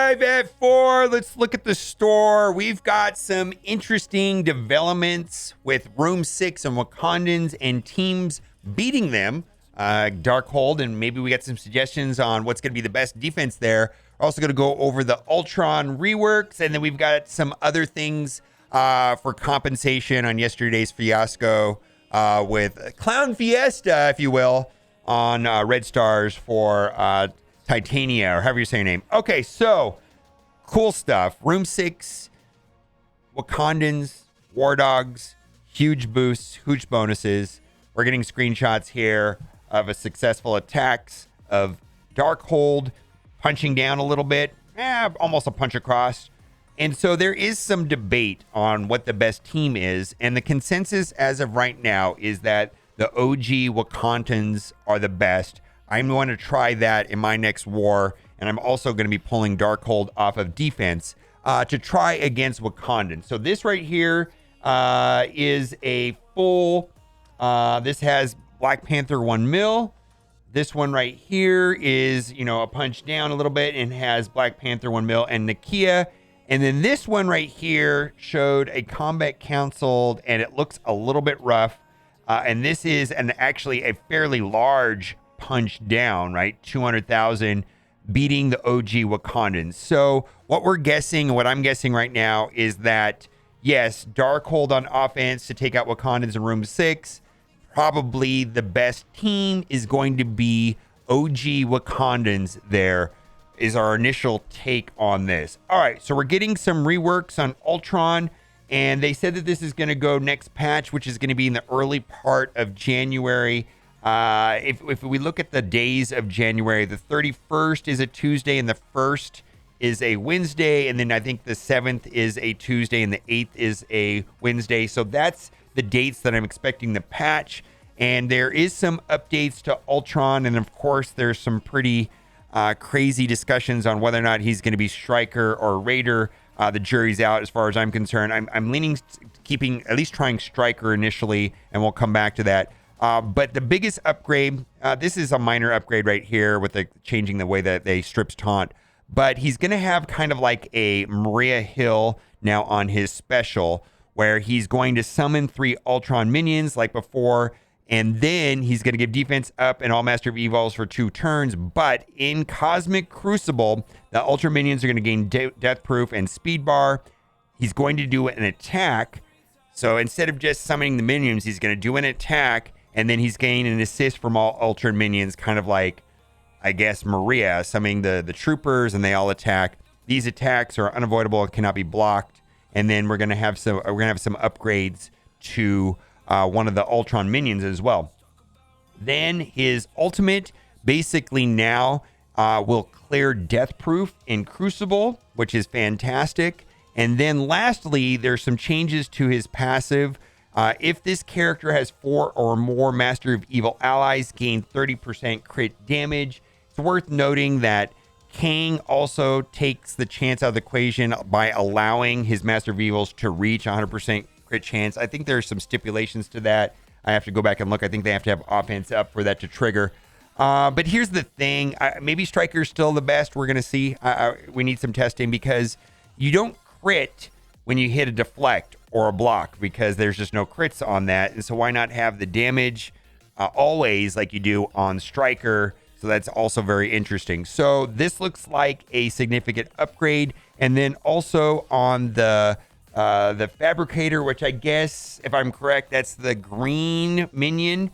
live at 4. Let's look at the store. We've got some interesting developments with Room 6 and Wakandans and teams beating them. Darkhold, and maybe we got some suggestions on what's going to be the best defense there. We're also going to go over the Ultron reworks, and then we've got some other things for compensation on yesterday's fiasco with Clown Fiesta, if you will, on Red Stars for Titania, or however you say your name. Okay, so cool stuff. Room 6, Wakandans, War Dogs, huge boosts, huge bonuses. We're getting screenshots here of a successful attacks of Darkhold, punching down a little bit, almost a punch across. And so there is some debate on what the best team is, and the consensus as of right now is that the OG Wakandans are the best. I'm going to try that in my next war, and I'm also going to be pulling Darkhold off of defense to try against Wakandans. So this right here is a full, this has Black Panther 1 mil. This one right here is, a punch down a little bit and has Black Panther 1 mil and Nakia. And then this one right here showed a combat canceled, and it looks a little bit rough. And this is actually a fairly large punch down, right? 200,000 beating the OG Wakandans. So what we're guessing, what I'm guessing right now is that, yes, Darkhold on offense to take out Wakandans in Room 6. Probably the best team is going to be OG Wakandans. There is our initial take on this. All right, so we're getting some reworks on Ultron, and they said that this is going to go next patch, which is going to be in the early part of January. If we look at the days of January, the 31st is a Tuesday and the 1st is a Wednesday, and then I think the 7th is a Tuesday and the 8th is a Wednesday. So that's the dates that I'm expecting the patch. And there is some updates to Ultron, and of course there's some pretty crazy discussions on whether or not he's going to be Striker or Raider. The jury's out as far as I'm concerned. I'm leaning, keeping, at least trying Striker initially, and we'll come back to that. But the biggest upgrade, this is a minor upgrade right here with the changing the way that they strips taunt. But he's going to have kind of like a Maria Hill now on his special, where he's going to summon 3 Ultron minions like before, and then he's going to give defense up and all Master of Evols for 2 turns. But in Cosmic Crucible, the Ultra minions are going to gain Death Proof and Speed Bar. He's going to do an attack. So instead of just summoning the minions, he's going to do an attack, and then he's gaining an assist from all Ultra minions, kind of like, I guess, Maria, summoning the troopers, and they all attack. These attacks are unavoidable and cannot be blocked. And then we're going to have some upgrades to one of the Ultron minions as well. Then his ultimate basically now will clear Death Proof in Crucible, which is fantastic. And then lastly, there's some changes to his passive. If this character has 4 or more Master of Evil allies, gain 30% crit damage. It's worth noting that Kang also takes the chance out of the equation by allowing his Master of Evils to reach 100% crit chance. I think there's some stipulations to that. I have to go back and look. I think they have to have offense up for that to trigger. But here's the thing. Maybe Striker's still the best. We're going to see. We need some testing, because you don't crit when you hit a deflect or a block, because there's just no crits on that. And so why not have the damage always like you do on Striker? So that's also very interesting. So this looks like a significant upgrade. And then also on the Fabricator, which I guess, if I'm correct, that's the green minion.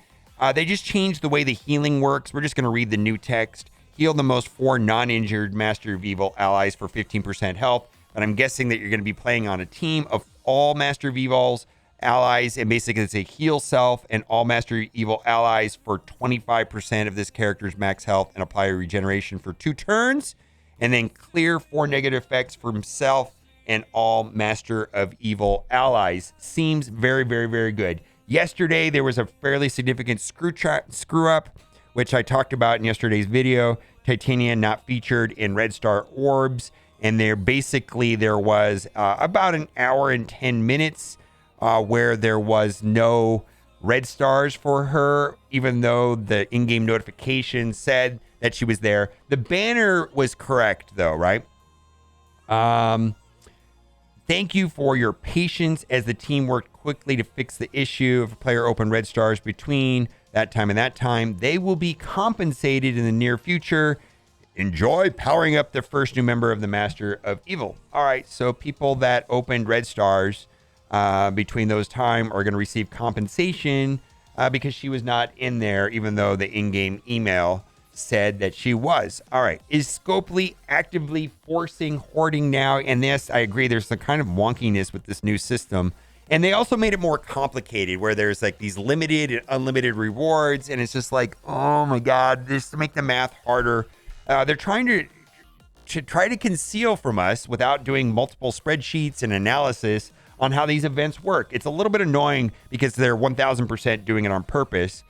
They just changed the way the healing works. We're just going to read the new text. Heal the most 4 non-injured Master of Evil allies for 15% health. But I'm guessing that you're going to be playing on a team of all Master of Evil's allies, and basically it's a heal self and all Master of Evil allies for 25% of this character's max health, and apply a regeneration for 2 turns, and then clear 4 negative effects for himself and all Master of Evil allies. Seems very, very, very good. Yesterday, there was a fairly significant screw up, which I talked about in yesterday's video. Titania not featured in Red Star Orbs. And there was about an hour and 10 minutes where there was no red stars for her, even though the in-game notification said that she was there. The banner was correct, though, right? Um, Thank you for your patience as the team worked quickly to fix the issue. If a player opened red stars between that time and that time, they will be compensated in the near future. Enjoy powering up the first new member of the Master of Evil. All right, so people that opened red stars between those time are going to receive compensation because she was not in there, even though the in-game email said that she was. All right. Is Scopely actively forcing hoarding now? And this, I agree, there's some kind of wonkiness with this new system. And they also made it more complicated where there's like these limited and unlimited rewards. And it's just like, oh my God, just to make the math harder. They're trying to try to conceal from us without doing multiple spreadsheets and analysis on how these events work. It's a little bit annoying because they're 1000% doing it on purpose.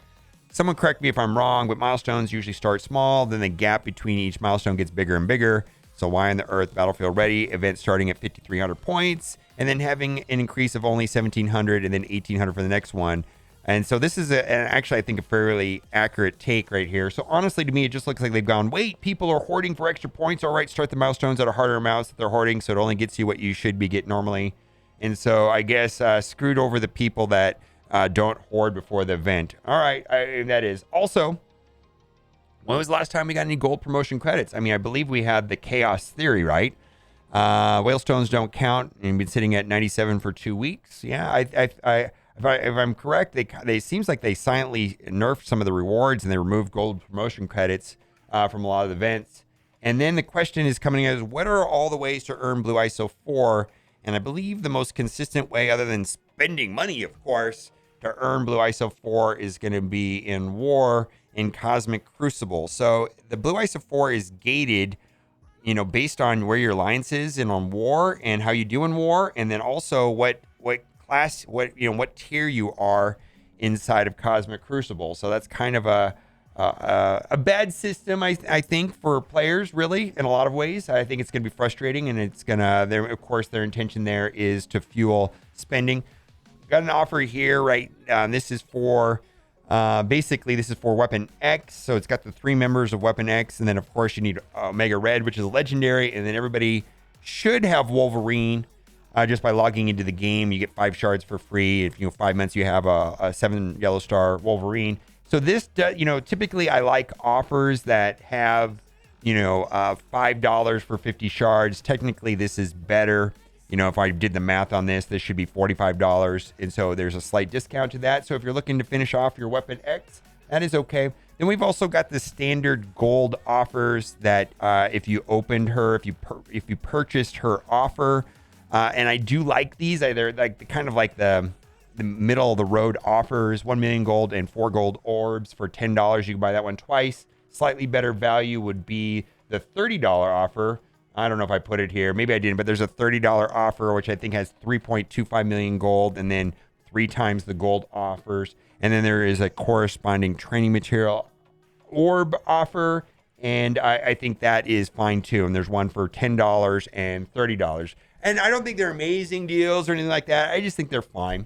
Someone correct me if I'm wrong, but milestones usually start small. Then the gap between each milestone gets bigger and bigger. So why on the Earth Battlefield Ready event starting at 5,300 points and then having an increase of only 1,700 and then 1,800 for the next one. And so this is actually, I think, a fairly accurate take right here. So honestly, to me, it just looks like they've gone, wait, people are hoarding for extra points. All right, start the milestones at a harder amounts that they're hoarding. So it only gets you what you should be getting normally. And so I guess screwed over the people that don't hoard before the event. All right, that is. Also, when was the last time we got any gold promotion credits? I mean, I believe we had the Chaos Theory, right? Whalestones don't count, and been sitting at 97 for 2 weeks. Yeah, if I'm correct, they seems like they silently nerfed some of the rewards and they removed gold promotion credits from a lot of the events. And then the question is coming out is, what are all the ways to earn Blue ISO 4? And I believe the most consistent way, other than spending money, of course, to earn Blue ISO 4 is going to be in War in Cosmic Crucible. So the Blue ISO 4 is gated, based on where your alliance is and on War and how you do in War, and then also what class, what tier you are inside of Cosmic Crucible. So that's kind of a bad system, I think, for players, really, in a lot of ways. I think it's going to be frustrating, and it's going to, of course, their intention there is to fuel spending. Got an offer here, right? This is for, basically, this is for Weapon X. So it's got the 3 members of Weapon X, and then, of course, you need Omega Red, which is a legendary, and then everybody should have Wolverine. Just by logging into the game, you get 5 shards for free. If 5 months, you have a 7 yellow star Wolverine. So this, typically I like offers that have, $5 for 50 shards. Technically, this is better. If I did the math on this, this should be $45. And so there's a slight discount to that. So if you're looking to finish off your Weapon X, that is okay. Then we've also got the standard gold offers that if you opened her, if you purchased her offer, and I do like these. They're like kind of like the middle of the road offers, 1 million gold and 4 gold orbs for $10. You can buy that one twice. Slightly better value would be the $30 offer. I don't know if I put it here. Maybe I didn't, but there's a $30 offer, which I think has 3.25 million gold and then 3 times the gold offers. And then there is a corresponding training material orb offer. And I think that is fine too. And there's one for $10 and $30. And I don't think they're amazing deals or anything like that. I just think they're fine.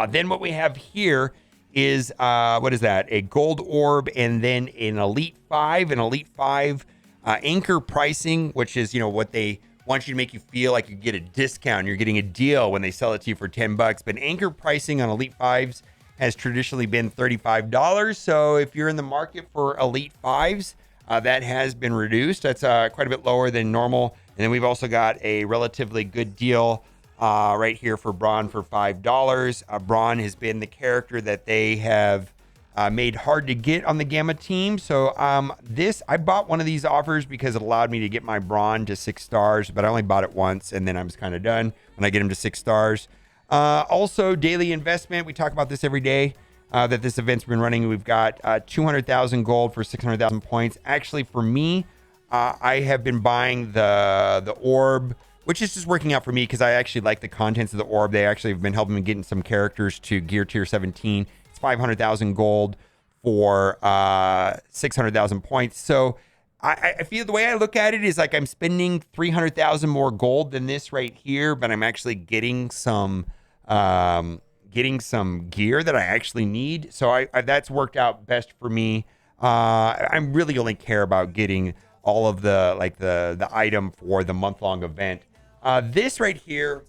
Then what we have here is, what is that? A gold orb and then an Elite 5. An Elite 5 anchor pricing, which is, what they want you to make you feel like you get a discount. You're getting a deal when they sell it to you for $10. But anchor pricing on Elite 5s has traditionally been $35. So if you're in the market for Elite 5s, that has been reduced. That's quite a bit lower than normal. And then we've also got a relatively good deal right here for Braun for $5. Braun has been the character that they have made hard to get on the Gamma team. So I bought one of these offers because it allowed me to get my Braun to 6 stars, but I only bought it once and then I was kind of done when I get him to 6 stars. Also, daily investment. We talk about this every day that this event's been running. We've got 200,000 gold for 600,000 points. Actually, for me, I have been buying the orb, which is just working out for me because I actually like the contents of the orb. They actually have been helping me getting some characters to gear tier 17. It's 500,000 gold for 600,000 points. So I feel the way I look at it is like I'm spending 300,000 more gold than this right here, but I'm actually getting some gear that I actually need. So I that's worked out best for me. I really only care about getting all of the like the item for the month-long event. This right here,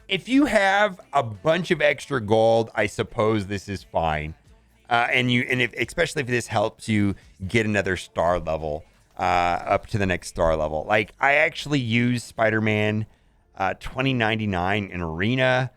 if you have a bunch of extra gold, I suppose this is fine. Especially if this helps you get another star level up to the next star level. Like, I actually use Spider-Man 2099 in Arena.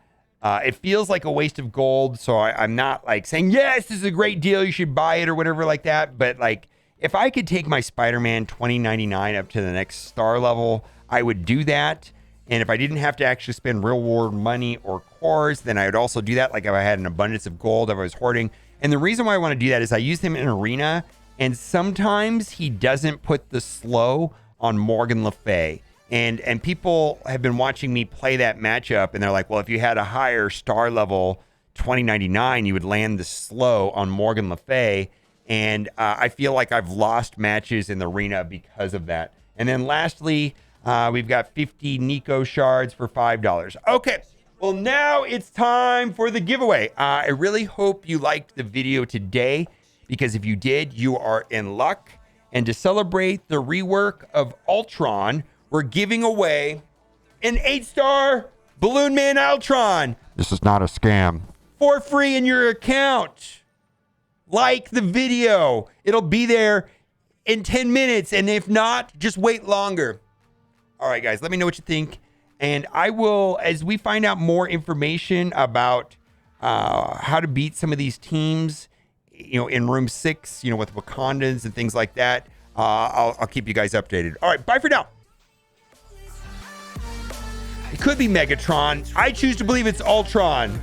It feels like a waste of gold, so I'm not like saying, yes, this is a great deal, you should buy it or whatever like that. But like, if I could take my Spider-Man 2099 up to the next star level, I would do that. And if I didn't have to actually spend real world money or cores, then I would also do that. Like if I had an abundance of gold, if I was hoarding. And the reason why I want to do that is I use him in Arena, and sometimes he doesn't put the slow on Morgan Le Fay. And people have been watching me play that matchup, and they're like, well, if you had a higher star level 2099, you would land the slow on Morgan Le Fay. And I feel like I've lost matches in the Arena because of that. And then lastly, we've got 50 Nico shards for $5. Okay, well, now it's time for the giveaway. I really hope you liked the video today, because if you did, you are in luck. And to celebrate the rework of Ultron, we're giving away an 8-star Balloon Man Ultron. This is not a scam. For free in your account. Like the video. It'll be there in 10 minutes. And if not, just wait longer. All right, guys, let me know what you think. And I will, as we find out more information about how to beat some of these teams, in room 6, with Wakandans and things like that, I'll keep you guys updated. All right, bye for now. It could be Megatron. I choose to believe it's Ultron.